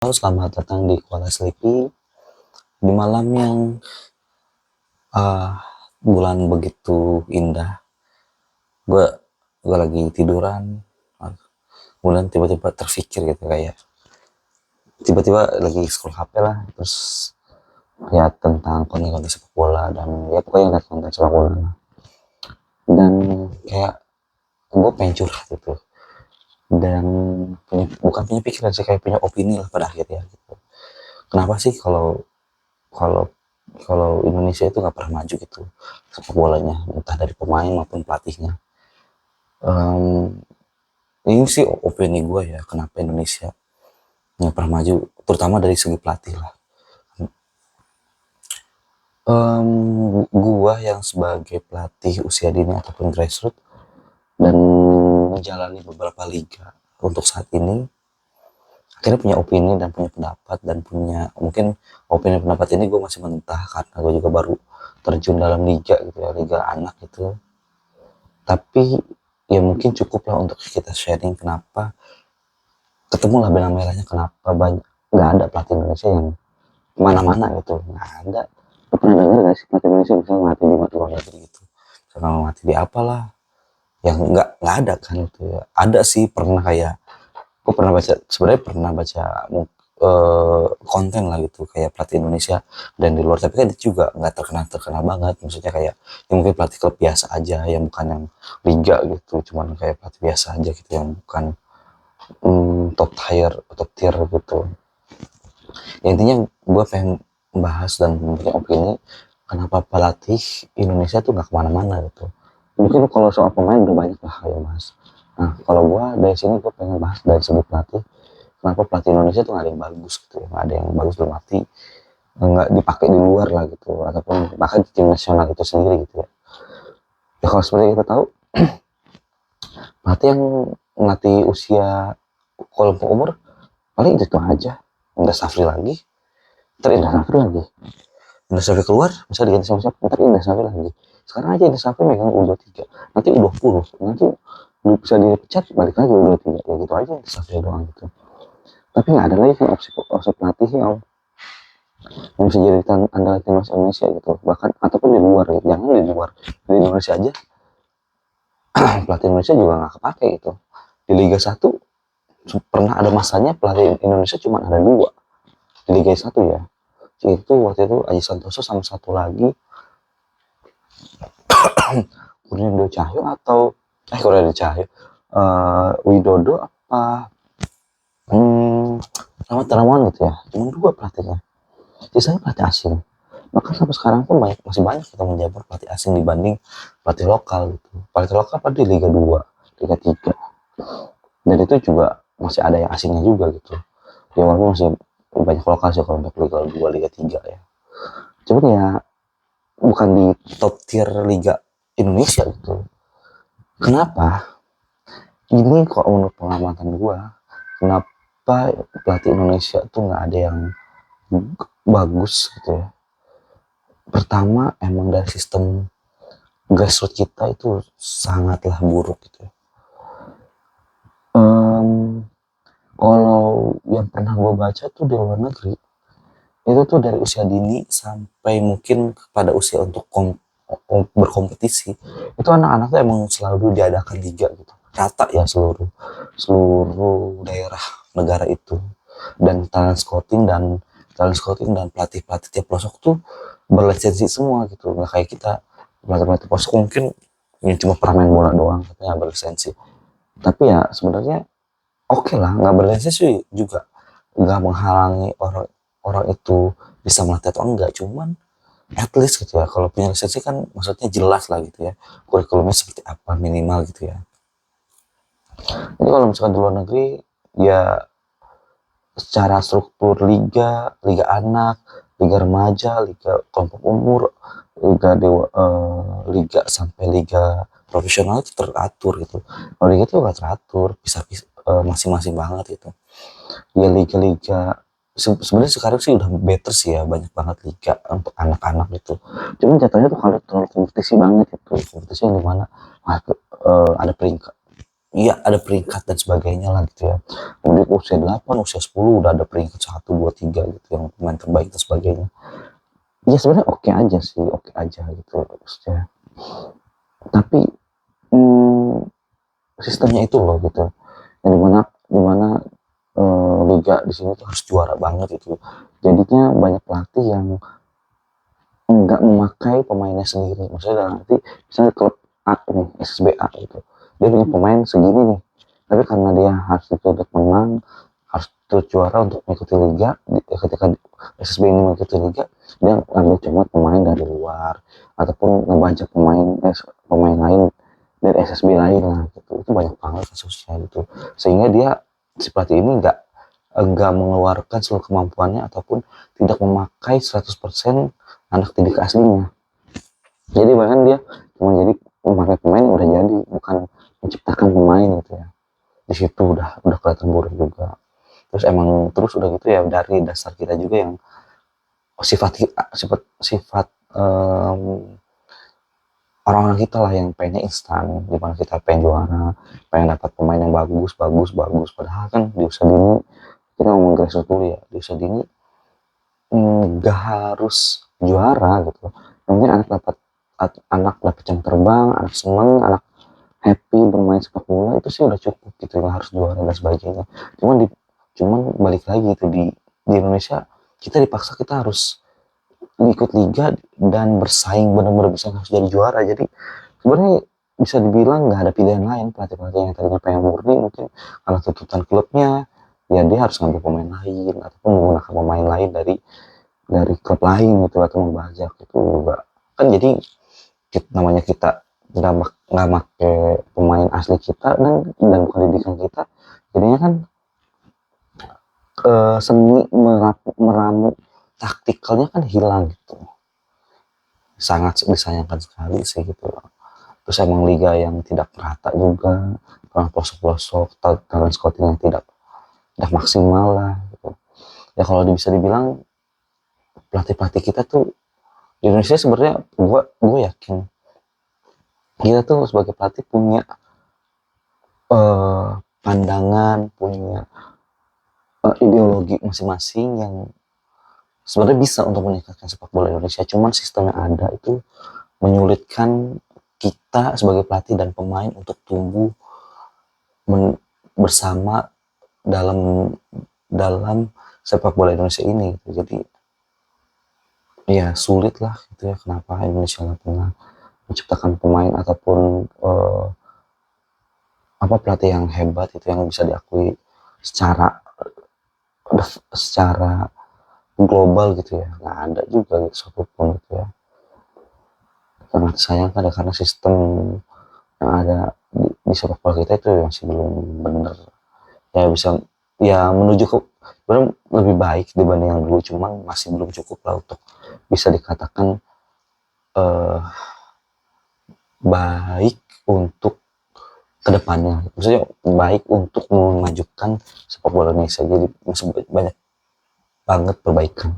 Halo, selamat datang di Kuala Sleepy di malam yang ah, bulan begitu indah. Gue gue lagi tiduran, bulan tiba-tiba terfikir gitu kayak tiba-tiba lagi scroll HP lah, terus lihat tentang konten-konten sepak bola dan ya pokoknya lihat konten sepak bola lah. Dan kayak gue pengen curhat gitu dan bukan punya pikiran sih, kayak punya opini lah pada akhirnya gitu. Kenapa sih kalau kalau kalau Indonesia itu nggak pernah maju gitu sepak bolanya, entah dari pemain maupun pelatihnya. Em, ini sih opini gue ya, kenapa Indonesia nggak pernah maju, terutama dari segi pelatih lah. Gua yang sebagai pelatih usia dini ataupun grassroots dan menjalani beberapa liga untuk saat ini, akhirnya punya opini dan punya pendapat dan punya mungkin opini pendapat ini gue masih mentah karena gue juga baru terjun dalam liga gitu ya, liga anak gitu. Tapi ya mungkin cukup lah untuk kita sharing kenapa ketemulah benang merahnya, kenapa banyak nggak ada pelatih Indonesia yang kemana-mana gitu, nggak ada. Lu pernah dengar nggak sih pelatih Indonesia bisa ngelatih di luar negeri gitu, misalnya ngelatih di apalah, yang nggak ada kan gitu ya. Ada sih, pernah kayak gue pernah baca, sebenarnya pernah baca konten lah gitu kayak pelatih Indonesia dan di luar, tapi kan itu juga nggak terkenal terkenal banget, maksudnya kayak ya mungkin pelatih klub biasa aja yang bukan yang liga gitu, cuman kayak pelatih biasa aja gitu yang bukan top tier gitu. Ya, intinya gue pengen bahas dan punya opini kenapa pelatih Indonesia tuh nggak kemana-mana gitu. Mungkin kalau soal pemain udah banyak lah kayak mas. Nah kalau gue dari sini gue pengen bahas dari segi pelatih, kenapa pelatih Indonesia tuh nggak ada yang bagus gitu ya, nggak ada yang bagus dalam arti nggak dipakai di luar lah gitu, ataupun bahkan di tim nasional itu sendiri gitu ya. Ya kalau seperti kita tahu, pelatih yang ngelatih usia kelompok umur paling itu aja. Udah Safri lagi, ntar Indra Safri lagi, Indra Safri keluar bisa diganti sama siapa, ntar Indra Safri lagi. Sekarang aja Indra Safri megang U23, nanti U20, nanti bisa dipecat balik lagi U23, ya gitu aja Indra Safri doang gitu. Tapi nggak ada lagi kan opsi pelatih yang bisa jadi andalan timnas Indonesia gitu, bahkan ataupun di luar gitu. Jangan di luar, di Indonesia aja pelatih Indonesia juga nggak kepake gitu. Di Liga 1 pernah ada masanya pelatih Indonesia cuma ada 2 di Liga 1 ya, itu waktu itu Aji Santoso sama satu lagi Kurniawan Cahyo atau Kurniawan Cahyo, Widodo apa Rahmat Darmawan gitu ya, cuma 2 pelatihnya, sisanya pelatih asing. Bahkan sampai sekarang pun masih banyak kita menjabat pelatih asing dibanding pelatih lokal gitu. Pelatih lokal pada di Liga 2, Liga 3, dan itu juga masih ada yang asingnya juga gitu ya, walaupun masih banyak lokal sih kalau untuk Liga 2 Liga 3 ya. Cuman ya bukan di top tier Liga Indonesia gitu. Kenapa? Ini kok menurut pengamatan gua, kenapa pelatih Indonesia tuh nggak ada yang bagus gitu ya. Pertama, emang dari sistem grassroots kita itu sangatlah buruk gitu ya. Kalau yang pernah gue baca tuh di luar negeri, itu tuh dari usia dini sampai mungkin pada usia untuk berkompetisi, itu anak-anak tuh emang selalu diadakan liga gitu, rata ya, seluruh seluruh daerah negara itu. Dan talent scouting dan pelatih-pelatih tiap pelosok tuh berlisensi semua gitu, nggak kayak kita pelatih-pelatih pelosok mungkin yang cuma pernah main bola doang katanya berlisensi. Tapi ya sebenarnya oke lah, nggak berlisensi sih juga nggak menghalangi orang orang itu bisa melatih atau enggak, cuman at least gitu ya, kalau punya lisensi kan maksudnya jelas lah gitu ya, kurikulumnya seperti apa minimal gitu ya. Jadi kalau misalkan di luar negeri ya, secara struktur liga, liga anak, liga remaja, liga kelompok umur, liga sampai liga profesional itu teratur gitu. Kalau liga itu nggak teratur, bisa masing-masing banget gitu. Ya liga-liga sebenarnya sekarang sih udah better sih ya, banyak banget liga untuk anak-anak gitu. Cuman jatuhnya tuh kalau terlalu kompetisi banget gitu, kompetisi yang dimana ada peringkat iya ada peringkat dan sebagainya lah gitu ya. Kemudian usia 8, usia 10 udah ada peringkat 1, 2, 3 gitu yang pemain terbaik dan sebagainya. Ya sebenarnya oke aja sih, oke aja gitu maksudnya. Tapi hmm, sistemnya itu loh gitu. Yang dimana liga di sini tuh harus juara banget itu. Jadinya banyak pelatih yang enggak memakai pemainnya sendiri. Maksudnya dalam arti misalnya klub A nih, SSBA gitu. Dia punya pemain segini nih. Tapi karena dia harus dituntut menang, harus terus juara untuk mengikuti liga, ketika SSB ini mengikuti liga, dia ngambil cuma pemain dari luar ataupun ngebajak pemain lain dari SSB lain lah gitu. Itu banyak banget kasusnya gitu. Sehingga dia si pelatih ini enggak mengeluarkan seluruh kemampuannya ataupun tidak memakai 100% anak didik aslinya. Jadi bahkan dia cuma jadi memakai pemain yang udah jadi, bukan menciptakan pemain gitu ya. Di situ udah kelihatan buruk juga. Terus emang terus udah gitu ya dari dasar kita juga yang sifat sifat sifat orang-orang kita lah yang pengennya instan, dimana kita pengen juara, pengen dapat pemain yang bagus bagus bagus, padahal kan di usia dini kita ngomong garis dulu ya, di usia dini nggak harus juara gitu. Yang penting anak dapat jam terbang, anak seneng, anak happy bermain sepak bola itu sih udah cukup gitu, nggak harus juara dan sebagainya. Cuman balik lagi itu di Indonesia kita dipaksa kita harus ikut liga dan bersaing benar-benar bisa harus jadi juara. Jadi sebenarnya bisa dibilang nggak ada pilihan lain, pelatih-pelatih yang tadinya pengen murni mungkin karena tuntutan klubnya ya dia harus ngambil pemain lain ataupun menggunakan pemain lain dari klub lain gitu atau membajak itu juga kan. Jadi namanya kita nggak make pemain asli kita dan bukan didikan kita, jadinya kan seni meramu taktikalnya kan hilang gitu. Sangat disayangkan sekali sih gitu. Terus emang liga yang tidak merata juga, pelosok-pelosok, talent scouting yang tidak maksimal lah gitu. Ya kalau bisa dibilang pelatih-pelatih kita tuh di Indonesia sebenarnya gue yakin kita tuh sebagai pelatih punya pandangan, punya ideologi masing-masing yang sebenarnya bisa untuk meningkatkan sepak bola Indonesia. Cuman sistem yang ada itu menyulitkan kita sebagai pelatih dan pemain untuk tumbuh bersama dalam dalam sepak bola Indonesia ini gitu. Jadi ya sulit lah gitu ya, kenapa Indonesia nggak pernah menciptakan pemain ataupun pelatih yang hebat itu yang bisa diakui secara secara global gitu ya, nggak ada juga gitu satupun gitu ya. Sangat disayangkan ya karena sistem yang ada di sepak bola kita itu masih belum benar ya, bisa ya menuju ke lebih baik dibanding yang dulu, cuman masih belum cukup lah untuk bisa dikatakan eh, baik untuk kedepannya, maksudnya baik untuk memajukan sepak bola Indonesia. Jadi masih banyak banget perbaikan.